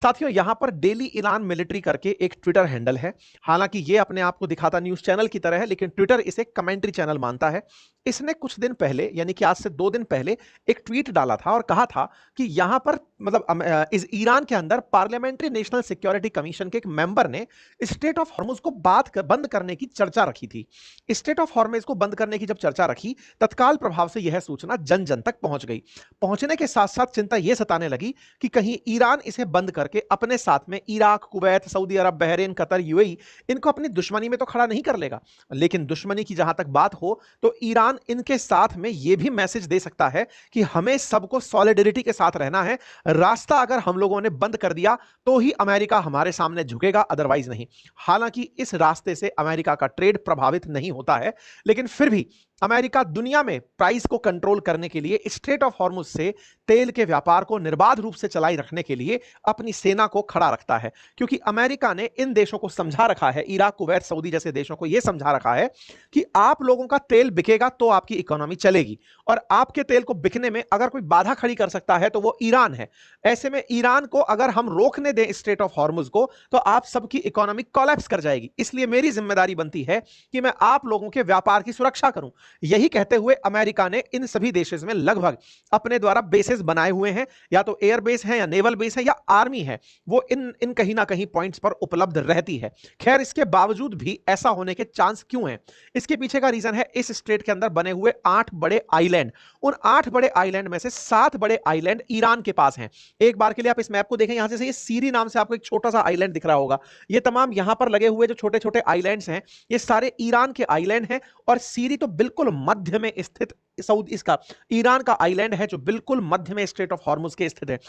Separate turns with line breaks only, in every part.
साथियों, यहां पर डेली ईरान मिलिट्री करके एक ट्विटर हैंडल है। हालांकि ये अपने आप को दिखाता न्यूज चैनल की तरह है, लेकिन ट्विटर इसे कमेंट्री चैनल मानता है। इसने कुछ दिन पहले, यानी कि आज से 2 दिन पहले, एक ट्वीट डाला था और कहा था कि यहां पर मतलब इस ईरान के अंदर पार्लियामेंट्री नेशनल सिक्योरिटी कमीशन के एक मेंबर ने स्टेट ऑफ हॉर्मुज को बंद करने की चर्चा रखी थी। स्टेट ऑफ हॉर्मुज को बंद करने की जब चर्चा रखी, तत्काल प्रभाव से यह सूचना जन जन तक पहुंच गई। पहुंचने के साथ साथ चिंता यह सताने लगी कि कहीं ईरान इसे बंद करके अपने साथ में इराक, कुवैत, सऊदी अरब, बहरीन, कतर, यूएई इनको अपनी दुश्मनी में तो खड़ा नहीं कर लेगा। लेकिन दुश्मनी की जहां तक बात हो तो ईरान इनके साथ में यह भी मैसेज दे सकता है कि हमें सबको सॉलिडरिटी के साथ रहना है। रास्ता अगर हम लोगों ने बंद कर दिया तो ही अमेरिका हमारे सामने झुकेगा, अदरवाइज नहीं। हालांकि इस रास्ते से अमेरिका का ट्रेड प्रभावित नहीं होता है, लेकिन फिर भी अमेरिका दुनिया में प्राइस को कंट्रोल करने के लिए स्ट्रेट ऑफ हॉर्मुज से तेल के व्यापार को निर्बाध रूप से चलाई रखने के लिए अपनी सेना को खड़ा रखता है। क्योंकि अमेरिका ने इन देशों को समझा रखा है, इराक, कुवैत, सऊदी जैसे देशों को यह समझा रखा है कि आप लोगों का तेल बिकेगा तो आपकी इकोनॉमी चलेगी, और आपके तेल को बिकने में अगर कोई बाधा खड़ी कर सकता है तो वो ईरान है। ऐसे में ईरान को अगर हम रोकने दें स्ट्रेट ऑफ हॉर्मुज को, तो आप सबकी इकोनॉमी कोलैप्स कर जाएगी। इसलिए मेरी जिम्मेदारी बनती है कि मैं आप लोगों के व्यापार की सुरक्षा करूं। यही कहते हुए अमेरिका ने इन सभी देशों में लगभग अपने द्वारा बेसेस बनाए हुए हैं, या तो एयर बेस है, या नेवल बेस है, या आर्मी है, वो इन इन कहीं ना कहीं पॉइंट्स पर उपलब्ध रहती है। खैर, इसके बावजूद भी ऐसा होने के चांस क्यों हैं? इसके पीछे का रीजन है इस स्टेट के अंदर बने हुए 8 बड़े आइलैंड। उन 8 बड़े आइलैंड में से 7 बड़े आइलैंड ईरान के पास हैं। एक बार के लिए आप इस मैप को देखें, यहां से ये सीरी नाम से आपको एक छोटा सा आइलैंड दिख रहा होगा। ये तमाम यहां पर लगे हुए जो छोटे छोटे आइलैंड्स हैं, ये सारे ईरान के आइलैंड हैं। और सीरी तो बिल्कुल मध्य में स्थित सऊदी इसका ईरान का आइलैंड है, जो बिल्कुल मध्य में स्ट्रेट ऑफ हॉर्मुज के स्थित है।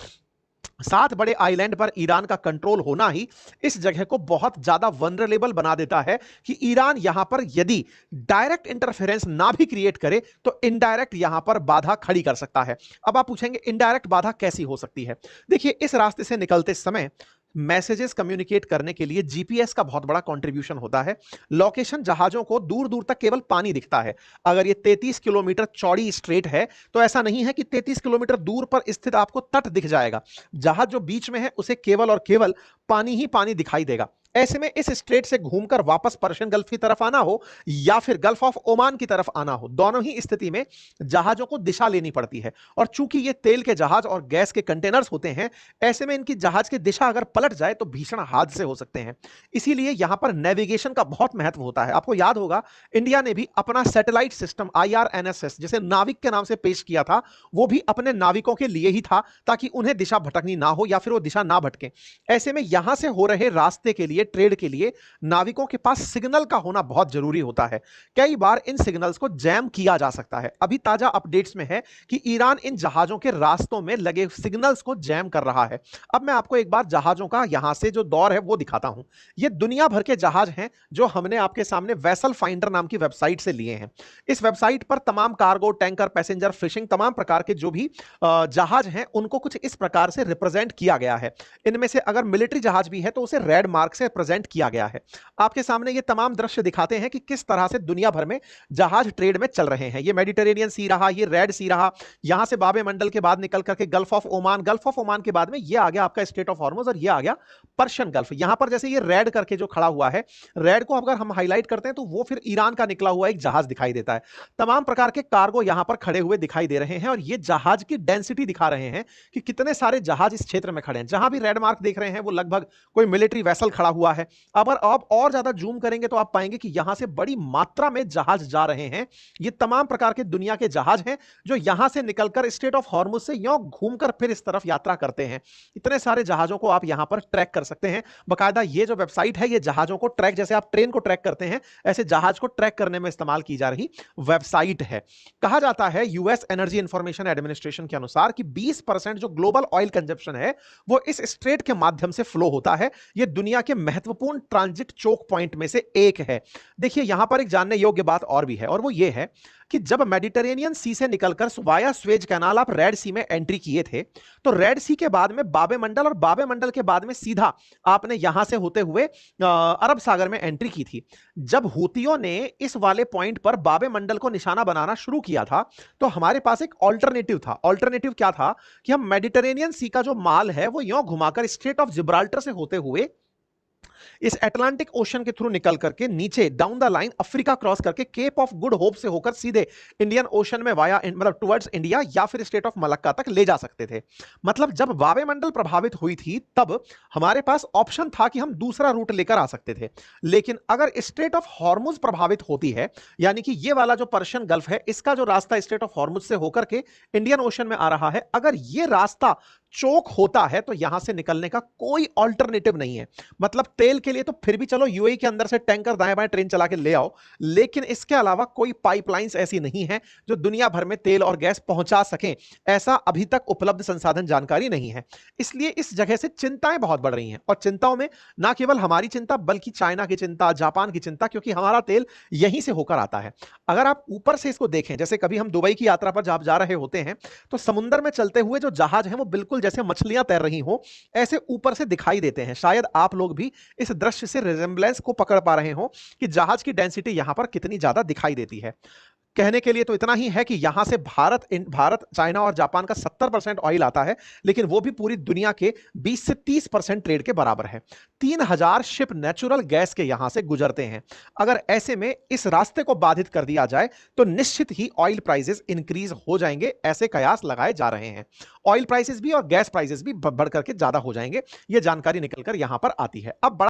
7 बड़े आइलैंड पर ईरान का कंट्रोल होना ही इस जगह को बहुत ज्यादा वनरेबल बना देता है कि ईरान यहां पर यदि डायरेक्ट इंटरफेरेंस ना भी क्रिएट करे तो इनडायरेक्ट यहां पर बाधा खड़ी कर सकता है। अब आप पूछेंगे इनडायरेक्ट बाधा कैसी हो सकती है? देखिए, इस रास्ते से निकलते समय मैसेजेस कम्युनिकेट करने के लिए जीपीएस का बहुत बड़ा कंट्रीब्यूशन होता है। लोकेशन जहाजों को दूर दूर तक केवल पानी दिखता है। अगर ये 33 किलोमीटर चौड़ी स्ट्रेट है तो ऐसा नहीं है कि 33 किलोमीटर दूर पर स्थित आपको तट दिख जाएगा। जहाज जो बीच में है उसे केवल और केवल पानी ही पानी दिखाई देगा। ऐसे में इस स्ट्रेट से घूमकर वापस पर्शियन गल्फ की तरफ आना हो या फिर गल्फ ऑफ ओमान की तरफ आना हो, दोनों ही स्थिति में जहाजों को दिशा लेनी पड़ती है। और चूंकि ये तेल के जहाज और गैस के कंटेनर्स होते हैं, ऐसे में इनकी जहाज की दिशा अगर पलट जाए तो भीषण हादसे हो सकते हैं। इसीलिए यहां पर नेविगेशन का बहुत महत्व होता है। आपको याद होगा, इंडिया ने भी अपना सैटेलाइट सिस्टम IRNSS जिसे नाविक के नाम से पेश किया था, वो भी अपने नाविकों के लिए ही था, ताकि उन्हें दिशा भटकनी ना हो या फिर वो दिशा ना भटके। ऐसे में यहां से हो रहे रास्ते के लिए, ट्रेड के लिए नाविकों के पास सिग्नल का होना बहुत जरूरी होता है। कई बार इन सिग्नल्स को जैम किया जा सकता है। अभी ताजा अपडेट्स में है कि ईरान इन जहाजों के रास्तों में लगे सिग्नल्स को जैम कर रहा है। अब मैं आपको एक बार जहाजों का यहां से जो दौर है वो दिखाता हूं। ये दुनिया भर के जहाज हैं जो हमने आपके सामने वेसल फाइंडर नाम की वेबसाइट से लिए हैं। इस वेबसाइट पर तमाम कार्गो, टैंकर, पैसेंजर, फिशिंग, तमाम प्रकार के जो भी जहाज हैं उनको कुछ इस प्रकार से रिप्रेजेंट किया गया है। इनमें से अगर मिलिट्री जहाज भी है तो उसे रेड मार्क से प्रेजेंट किया गया है। आपके सामने ये तमाम दृश्य दिखाते हैं कि किस तरह से दुनिया भर में जहाज ट्रेड में चल रहे हैं। ये मेडिटेरेनियन सी रहा, ये रेड सी रहा, यहां से बाबे मंडल के बाद निकल करके gulf of Oman, gulf of Oman के बाद में ये आ गया आपका स्ट्रेट ऑफ हॉर्मुज, और ये आ गया पर्शियन गल्फ। यहां पर जैसे ये रेड करके जो खड़ा हुआ है, रेड को अगर हम हाईलाइट करते हैं तो वो फिर ईरान का निकला हुआ एक जहाज दिखाई देता है। तमाम प्रकार के कार्गो यहां पर खड़े हुए दिखाई दे रहे हैं, और ये जहाज की डेंसिटी दिखा रहे हैं कि कितने सारे जहाज इस क्षेत्र में खड़े हैं। जहां भी रेड मार्क देख रहे हैं वो लगभग कोई मिलिट्री वेसल खड़ा हुआ है। अगर आप और ज्यादा जूम करेंगे तो आप पाएंगे कि यहां से बड़ी मात्रा में जहाज जा रहे हैं। ये तमाम प्रकार के दुनिया के जहाज हैं जो यहां से निकलकर स्ट्रेट ऑफ हॉर्मुज से यों घूमकर फिर इस तरफ यात्रा करते हैं। इतने सारे जहाजों को आप यहां पर ट्रैक कर सकते हैं। बकायदा ये जो वेबसाइट है, ये जहाजों को ट्रैक, जैसे आप ट्रेन को ट्रैक करते हैं ऐसे जहाज को ट्रैक करने में इस्तेमाल की जा रही वेबसाइट है। कहा जाता है यूएस एनर्जी इंफॉर्मेशन एडमिनिस्ट्रेशन के अनुसार कि 20% जो ग्लोबल ऑयल कंजप्शन है वो इस स्ट्रेट के माध्यम से फ्लो होता है। ये दुनिया के महत्वपूर्ण ट्रांजिट चोक पॉइंट में से एक है। देखिए यहां पर एक जानने योग्य बात और भी है, और वो ये है कि जब मेडिटेरेनियन सी से निकलकर वाया स्वेज कैनाल आप रेड सी में एंट्री किए थे, तो रेड सी के बाद में बाबे मंडल, और बाबे मंडल के बाद में सीधा आपने यहां से होते हुए अरब सागर में एंट्री की थी। जब हूतियों ने इस वाले पॉइंट पर बाबे मंडल को निशाना बनाना शुरू किया था, तो हमारे पास एक ऑल्टरनेटिव था। ऑल्टरनेटिव क्या था कि हम मेडिटेरेनियन सी का जो माल है वो यूं घुमाकर स्ट्रेट ऑफ जिब्राल्टर से होते हुए इस अटलांटिक ओशन के थ्रू निकल करके नीचे down the line Africa cross करके केप ऑफ गुड होप से होकर सीधे इंडियन ओशन में वाया मतलब टुवर्ड्स इंडिया या फिर स्टेट ऑफ मलक्का तक ले जा सकते थे। मतलब जब वावे मंडल प्रभावित हुई थी तब हमारे पास ऑप्शन था कि हम दूसरा रूट लेकर आ सकते थे। लेकिन अगर स्ट्रेट ऑफ हॉर्मुज प्रभावित होती है, यानी कि ये वाला जो पर्शियन गल्फ है इसका जो रास्ता स्ट्रेट ऑफ हॉर्मुज से होकर के इंडियन ओशन में आ रहा है, अगर ये रास्ता चोक होता है तो यहां से निकलने का कोई ऑल्टरनेटिव नहीं है। मतलब तेल के लिए तो फिर भी चलो यूएई के अंदर से टैंकर दाएं बाएं ट्रेन चला के ले आओ, लेकिन इसके अलावा कोई पाइपलाइंस ऐसी नहीं है जो दुनिया भर में तेल और गैस पहुंचा सकें, ऐसा अभी तक उपलब्ध संसाधन जानकारी नहीं है। इसलिए इस जगह से चिंताएं बहुत बढ़ रही हैं, और चिंताओं में ना केवल हमारी चिंता बल्कि चाइना की चिंता, जापान की चिंता, क्योंकि हमारा तेल यहीं से होकर आता है। अगर आप ऊपर से इसको देखें, जैसे कभी हम दुबई की यात्रा पर जब जा रहे होते हैं तो समुद्र में चलते हुए जो जहाज हैं वो बिल्कुल जैसे मछलियां तैर रही हो ऐसे ऊपर से दिखाई देते हैं। शायद आप लोग भी इस दृश्य से रिजेंबलेंस को पकड़ पा रहे हो कि जहाज की डेंसिटी यहां पर कितनी ज्यादा दिखाई देती है। कहने के लिए तो इतना ही है कि यहां से भारत, चाइना और जापान का 70% ऑयल आता है, लेकिन वो भी पूरी दुनिया के 20 से 30% ट्रेड के बराबर है। 3000 शिप नेचुरल गैस के यहां से गुजरते हैं। अगर ऐसे में इस रास्ते को बाधित कर दिया जाए तो निश्चित ही ऑयल प्राइसेस इंक्रीज हो जाएंगे, ऐसे कयास लगाए जा रहे हैं। ऑयल प्राइसेस भी और गैस प्राइसेस भी बढ़ करके ज्यादा हो जाएंगे, ये जानकारी निकलकर यहां पर आती है। अब